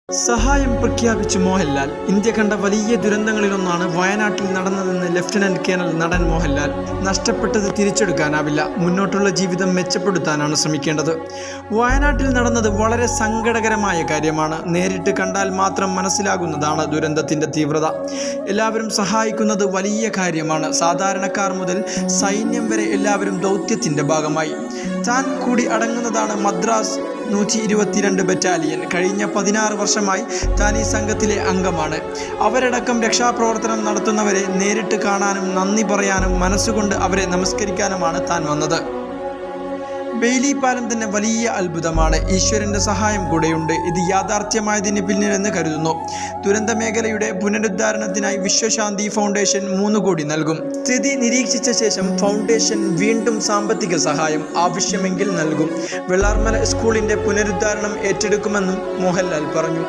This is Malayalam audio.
സഹായം പ്രഖ്യാപിച്ചു മോഹൻലാൽ. ഇന്ത്യ കണ്ട വലിയ ദുരന്തങ്ങളിലൊന്നാണ് വയനാട്ടിൽ നടന്നതെന്ന് ലഫ്റ്റനന്റ് കേണൽ നടൻ മോഹൻലാൽ. നഷ്ടപ്പെട്ടത് തിരിച്ചെടുക്കാനാവില്ല, മുന്നോട്ടുള്ള ജീവിതം മെച്ചപ്പെടുത്താനാണ് ശ്രമിക്കേണ്ടത്. വയനാട്ടിൽ നടന്നത് വളരെ സങ്കടകരമായ കാര്യമാണ്. നേരിട്ട് കണ്ടാൽ മാത്രം മനസ്സിലാകുന്നതാണ് ദുരന്തത്തിൻ്റെ തീവ്രത. എല്ലാവരും സഹായിക്കുന്നത് വലിയ കാര്യമാണ്. സാധാരണക്കാർ മുതൽ സൈന്യം വരെ എല്ലാവരും ദൗത്യത്തിൻ്റെ ഭാഗമായി. താൻ കൂടി അടങ്ങുന്നതാണ് മദ്രാസ് 122 ബറ്റാലിയൻ. കഴിഞ്ഞ 16 വർഷമായി താൻ ഈ സംഘത്തിലെ അംഗമാണ്. അവരടക്കം രക്ഷാപ്രവർത്തനം നടത്തുന്നവരെ നേരിട്ട് കാണാനും നന്ദി പറയാനും മനസ്സുകൊണ്ട് അവരെ നമസ്കരിക്കാനുമാണ് താൻ വന്നത്. ബെയിലി പാലം തന്നെ വലിയ അത്ഭുതമാണ്. ഈശ്വരൻ്റെ സഹായം കൂടെയുണ്ട്. ഇത് യാഥാർത്ഥ്യമായതിന് പിന്നിലെന്ന് കരുതുന്നു. ദുരന്ത മേഖലയുടെ പുനരുദ്ധാരണത്തിനായി വിശ്വശാന്തി ഫൗണ്ടേഷൻ 3 കോടി നൽകും. സ്ഥിതി നിരീക്ഷിച്ച ശേഷം ഫൗണ്ടേഷൻ വീണ്ടും സാമ്പത്തിക സഹായം ആവശ്യമെങ്കിൽ നൽകും. വെള്ളാർമല സ്കൂളിൻ്റെ പുനരുദ്ധാരണം ഏറ്റെടുക്കുമെന്നും മോഹൻലാൽ പറഞ്ഞു.